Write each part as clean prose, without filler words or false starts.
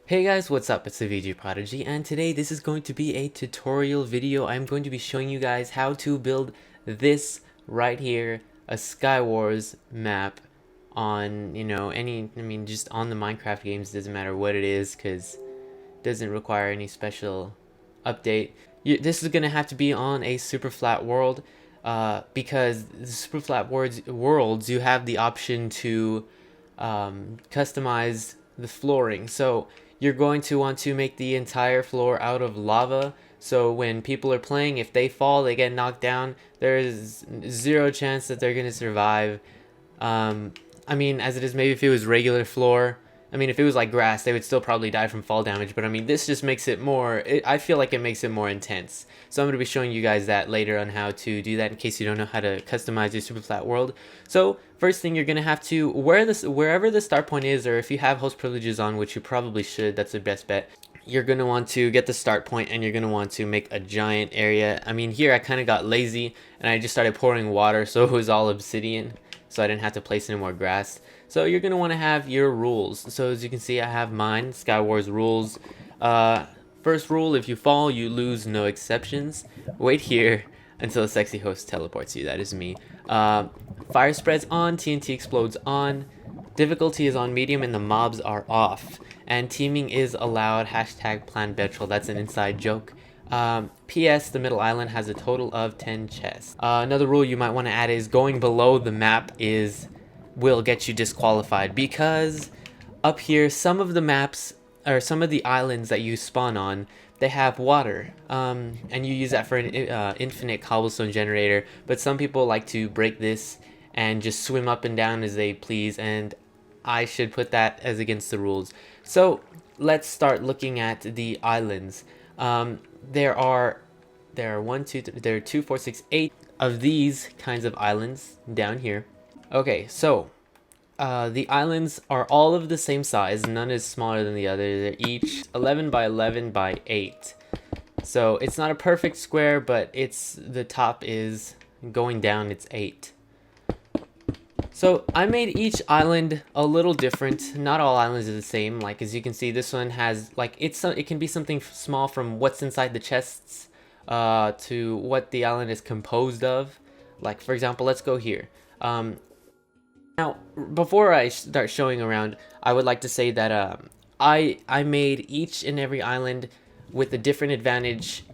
Hey guys, what's up? It's the VG Prodigy, and today this is going to be a tutorial video. I'm going to be showing you guys how to build this right here, a Skywars map on, just on the Minecraft games. Doesn't matter what it is, because it doesn't require any special update. This is going to have to be on a super flat world, because the super flat worlds, you have the option to customize the flooring. So you're going to want to make the entire floor out of lava. So when people are playing, if they fall, they get knocked down, there is zero chance that they're going to survive. As it is, maybe if it was regular floor, if it was like grass, they would still probably die from fall damage. But this just makes it more, I feel like it makes it more intense. So I'm going to be showing you guys that later on how to do that in case you don't know how to customize your super flat world. So first thing, you're going to have to, wherever the start point is, or if you have host privileges on, which you probably should, that's the best bet. You're going to want to get the start point, and you're going to want to make a giant area. Here I kind of got lazy and I just started pouring water, so it was all obsidian, so I didn't have to place any more grass. So you're going to want to have your rules. So as you can see, I have mine, Skywars rules. First rule, if you fall, you lose, no exceptions. Wait here until the sexy host teleports you. That is me. Fire spreads on, TNT explodes on. Difficulty is on medium and the mobs are off. And teaming is allowed, hashtag plan Betrol. That's an inside joke. PS, the middle island has a total of 10 chests. Another rule you might want to add is going below the map will get you disqualified, because up here some of the maps, or some of the islands that you spawn on, they have water, and you use that for an infinite cobblestone generator, but some people like to break this and just swim up and down as they please, and I should put that as against the rules. So let's start looking at the islands. There are 2, 4, 6, 8 of these kinds of islands down here. Okay, so the islands are all of the same size. None is smaller than the other. They're each 11 by 11 by 8. So it's not a perfect square, but the top is going down, it's 8. So I made each island a little different. Not all islands are the same. Like as you can see, this one has it can be something small from what's inside the chests to what the island is composed of. Like for example, let's go here. Now, before I start showing around, I would like to say that I made each and every island with a different advantage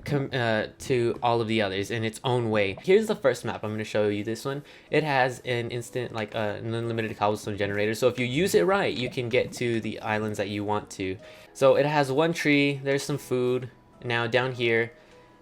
to all of the others in its own way. Here's the first map. I'm going to show you this one. It has an instant, an unlimited cobblestone generator. So if you use it right, you can get to the islands that you want to. So it has one tree. There's some food. Now down here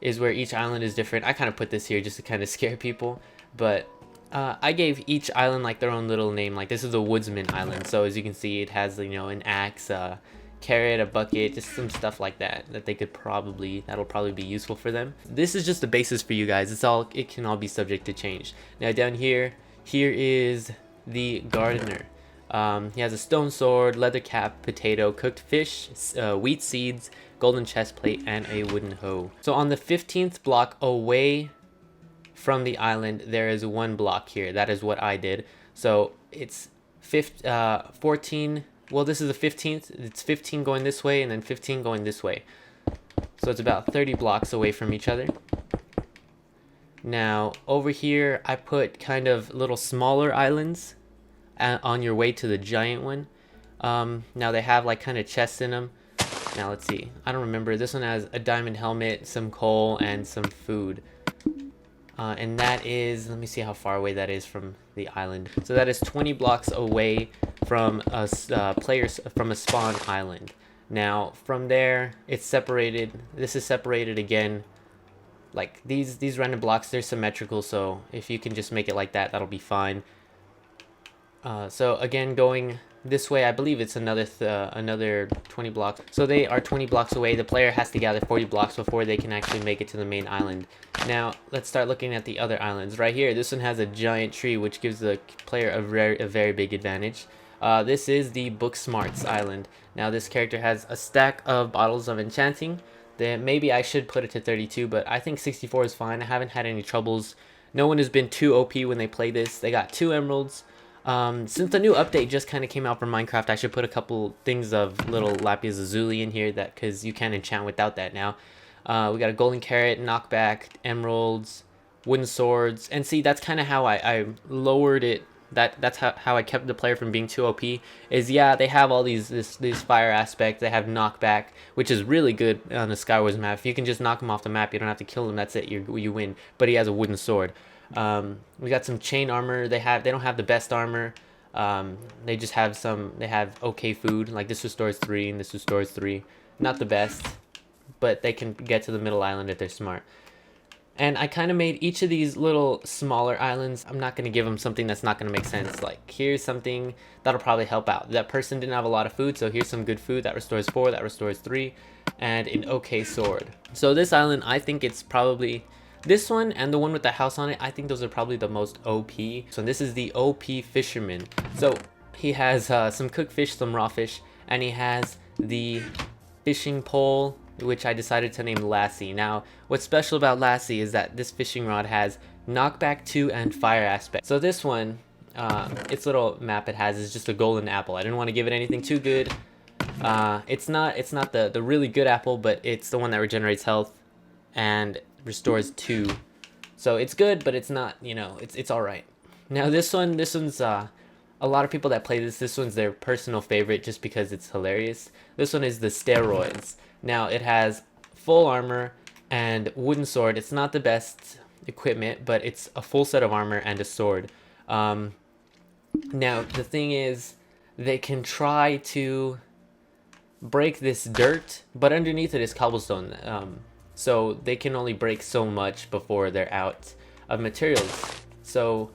is where each island is different. I kind of put this here just to kind of scare people, but I gave each island their own little name. Like this is the Woodsman Island, so as you can see, it has an axe, a carrot, a bucket, just some stuff like that that'll probably be useful for them. This is just the basis for you guys. It can all be subject to change. Now down here is the gardener. He has a stone sword, leather cap, potato, cooked fish, wheat seeds, golden chest plate, and a wooden hoe. So on the 15th block away from the island, there is one block here. That is what I did. So it's 14. Well, this is the 15th. It's 15 going this way and then 15 going this way. So it's about 30 blocks away from each other. Now over here, I put kind of little smaller islands on your way to the giant one. Now they have kind of chests in them. Now let's see. I don't remember. This one has a diamond helmet, some coal, and some food. And that is, let me see how far away that is from the island. So that is 20 blocks away from a spawn island. Now from there, it's separated. This is separated again. Like these random blocks, they're symmetrical. So if you can just make it like that, that'll be fine. So again, going this way, I believe it's another 20 blocks. So they are 20 blocks away. The player has to gather 40 blocks before they can actually make it to the main island. Now let's start looking at the other islands. Right here, this one has a giant tree, which gives the player a very big advantage. This is the Book Smarts island. Now this character has a stack of bottles of enchanting. Then maybe I should put it to 32, but I think 64 is fine. I haven't had any troubles. No one has been too OP when they play this. They got 2 emeralds, Since the new update just kind of came out for Minecraft, I should put a couple things of little lapis lazuli in here, that because you can't enchant without that now. We got a golden carrot, knockback, emeralds, wooden swords, and see, that's kind of how I lowered it. That's how I kept the player from being too OP. Is, yeah, they have all these fire aspects. They have knockback, which is really good on the Skywars map. If you can just knock him off the map, you don't have to kill him. That's it. You win. But he has a wooden sword. We got some chain armor. They don't have the best armor. They just have some. They have okay food. Like this restores 3 and this restores 3. Not the best, but they can get to the middle island if they're smart. And I kind of made each of these little smaller islands. I'm not going to give them something that's not going to make sense. Like, here's something that'll probably help out. That person didn't have a lot of food, so here's some good food. That restores 4, that restores 3, and an okay sword. So this island, I think it's probably... This one and the one with the house on it, I think those are probably the most OP. So this is the OP fisherman. So he has some cooked fish, some raw fish, and he has the fishing pole, which I decided to name Lassie. Now, what's special about Lassie is that this fishing rod has knockback 2 and fire aspect. So this one, its little map it has is just a golden apple. I didn't want to give it anything too good. It's not the really good apple, but it's the one that regenerates health and restores 2. So it's good, but it's not, you know, it's all right. Now this one's a lot of people that play this one's their personal favorite just because it's hilarious. This one is the steroids. Now it has full armor and wooden sword. It's not the best equipment, but it's a full set of armor and a sword. Now the thing is, they can try to break this dirt, but underneath it is cobblestone. So they can only break so much before they're out of materials. So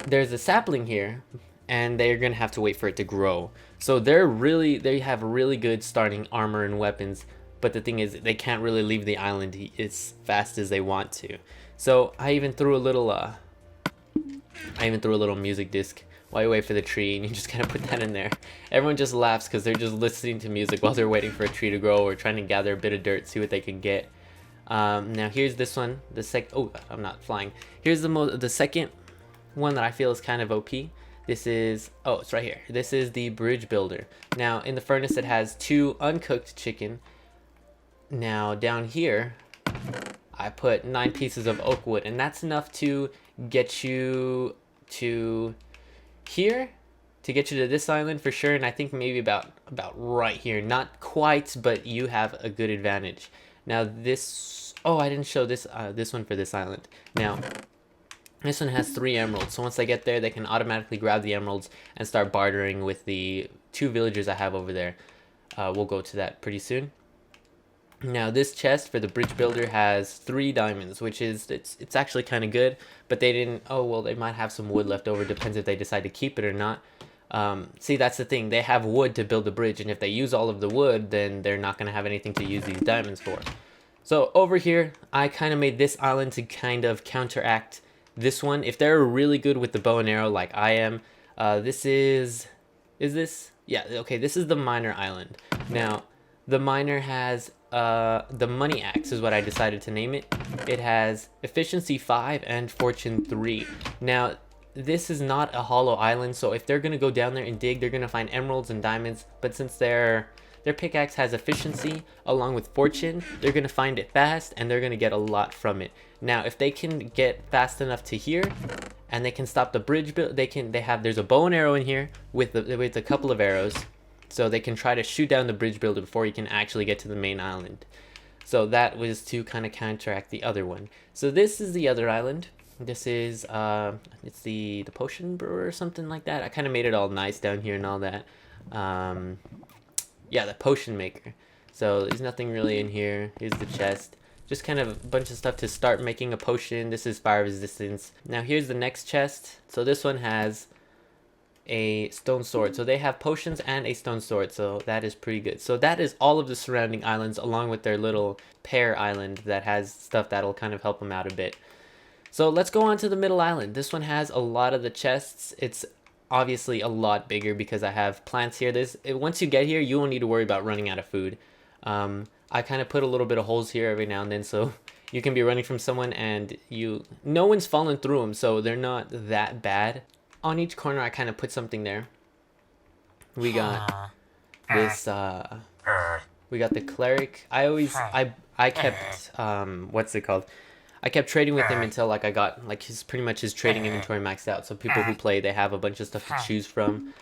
there's a sapling here, and they're gonna have to wait for it to grow. So they have really good starting armor and weapons, but the thing is, they can't really leave the island as fast as they want to. So I even threw a little music disc while you wait for the tree, and you just kind of put that in there. Everyone just laughs because they're just listening to music while they're waiting for a tree to grow or trying to gather a bit of dirt, see what they can get. Now here's this one, oh, I'm not flying. Here's the second one that I feel is kind of OP. This is, oh, it's right here. This is the bridge builder. Now in the furnace it has 2 uncooked chicken. Now down here I put 9 pieces of oak wood, and that's enough to get you to here, to get you to this island for sure, and I think maybe about right here. Not quite, but you have a good advantage. Now this, oh, I didn't show this this one for this island. Now this one has 3 emeralds, so once they get there, they can automatically grab the emeralds and start bartering with the 2 villagers I have over there. We'll go to that pretty soon. Now this chest for the bridge builder has 3 diamonds, which is, it's actually kind of good, but they didn't, oh well, they might have some wood left over, depends if they decide to keep it or not. See, that's the thing, they have wood to build the bridge, and if they use all of the wood, then they're not going to have anything to use these diamonds for. So over here, I kind of made this island to kind of counteract this one. If they're really good with the bow and arrow like I am, this is this? Yeah, okay, this is the miner island. Now, the miner has the money axe is what I decided to name it. It has efficiency 5 and fortune 3. Now, this is not a hollow island, so if they're gonna go down there and dig, they're gonna find emeralds and diamonds, but since their pickaxe has efficiency along with fortune, they're gonna find it fast and they're gonna get a lot from it. Now, if they can get fast enough to here and they can stop the bridge build, there's a bow and arrow in here with a couple of arrows, so they can try to shoot down the bridge builder before you can actually get to the main island. So that was to kind of counteract the other one. So this is the other island. This is it's the potion brewer or something like that. I kind of made it all nice down here and all that. Yeah, the potion maker. So there's nothing really in here. Here's the chest. Just kind of a bunch of stuff to start making a potion. This is fire resistance. Now here's the next chest. So this one has a stone sword. So they have potions and a stone sword. So that is pretty good. So that is all of the surrounding islands along with their little pear island that has stuff that'll kind of help them out a bit. So let's go on to the middle island. This one has a lot of the chests. It's obviously a lot bigger because I have plants here. Once you get here, you won't need to worry about running out of food. I kind of put a little bit of holes here every now and then, so you can be running from someone and no one's fallen through them, so they're not that bad. on each corner I kind of put something there. We got this we got the cleric. I kept what's it called? I kept trading with him until like I got like pretty much his trading inventory maxed out. So people who play, they have a bunch of stuff to choose from.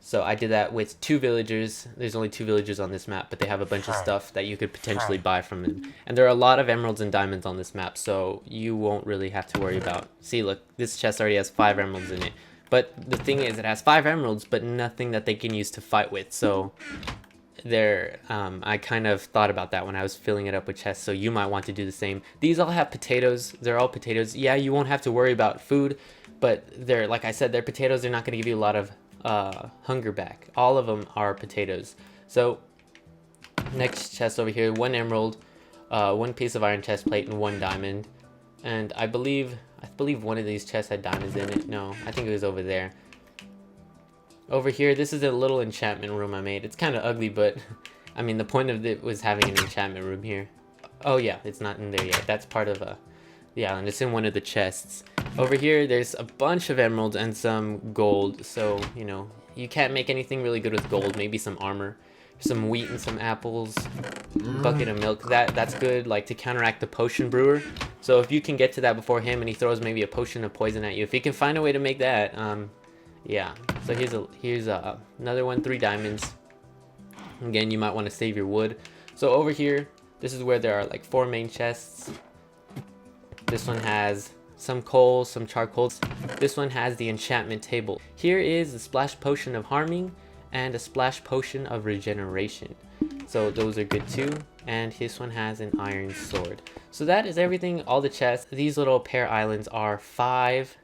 So I did that with 2 villagers. There's only 2 villagers on this map, but they have a bunch of stuff that you could potentially buy from them. And there are a lot of emeralds and diamonds on this map, so you won't really have to worry about. See, look, this chest already has 5 emeralds in it. But the thing is, it has 5 emeralds, but nothing that they can use to fight with. So I kind of thought about that when I was filling it up with chests, so you might want to do the same. These all have potatoes. They're all potatoes. Yeah, you won't have to worry about food, but they're, like I said, they're potatoes. They're not going to give you a lot of hunger back. All of them are potatoes. So next chest over here, 1 emerald, 1 piece of iron chest plate, and 1 diamond. And I believe one of these chests had diamonds in it. No, I think it was over there. Over here, this is a little enchantment room I made. It's kind of ugly, but I mean, the point of it was having an enchantment room here. Oh yeah, it's not in there yet. That's part of the island. It's in one of the chests. Over here, there's a bunch of emeralds and some gold. So, you know, you can't make anything really good with gold. Maybe some armor, some wheat and some apples, bucket of milk. That's good, like to counteract the potion brewer. So if you can get to that before him and he throws maybe a potion of poison at you, if he can find a way to make that, yeah. So here's another one, 3 diamonds. Again, you might want to save your wood. So over here, this is where there are like 4 main chests. This one has some coal, some charcoal. This one has the enchantment table. Here is the splash potion of harming and a splash potion of regeneration. So those are good too. And this one has an iron sword. So that is everything, all the chests. These little pear islands are 5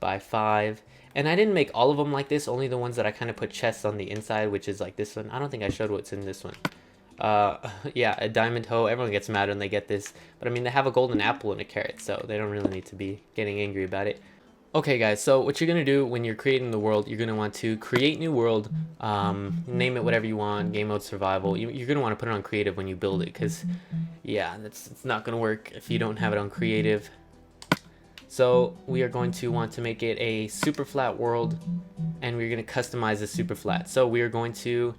by 5. And I didn't make all of them like this, only the ones that I kind of put chests on the inside, which is like this one. I don't think I showed what's in this one. Yeah, a diamond hoe. Everyone gets mad when they get this. But I mean, they have a golden apple and a carrot, so they don't really need to be getting angry about it. Okay guys, so what you're going to do when you're creating the world, you're going to want to create new world, name it whatever you want, game mode survival. You're going to want to put it on creative when you build it, because yeah, it's not going to work if you don't have it on creative. So we are going to want to make it a super flat world, and we're going to customize the super flat. So we're going to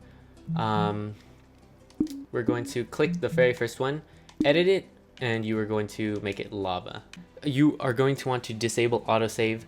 click the very first one, edit it, and you are going to make it lava. You are going to want to disable autosave,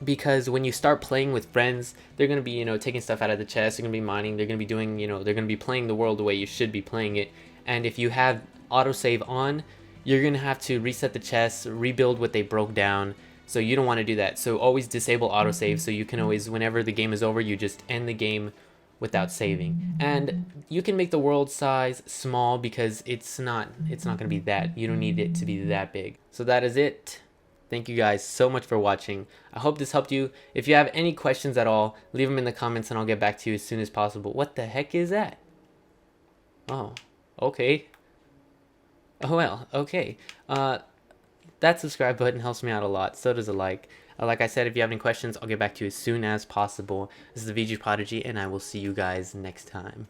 because when you start playing with friends, they're going to be, you know, taking stuff out of the chest, they're going to be mining, they're going to be doing, you know, they're going to be playing the world the way you should be playing it. And if you have autosave on, you're going to have to reset the chest, rebuild what they broke down. So you don't want to do that. So always disable autosave, so you can always, whenever the game is over, you just end the game without saving. And you can make the world size small because it's not going to be that, you don't need it to be that big. So that is it. Thank you guys so much for watching. I hope this helped you. If you have any questions at all, leave them in the comments and I'll get back to you as soon as possible. What the heck is that? Oh, okay. Oh well, okay. That subscribe button helps me out a lot. So does a like. Like I said, if you have any questions, I'll get back to you as soon as possible. This is the VG Prodigy, and I will see you guys next time.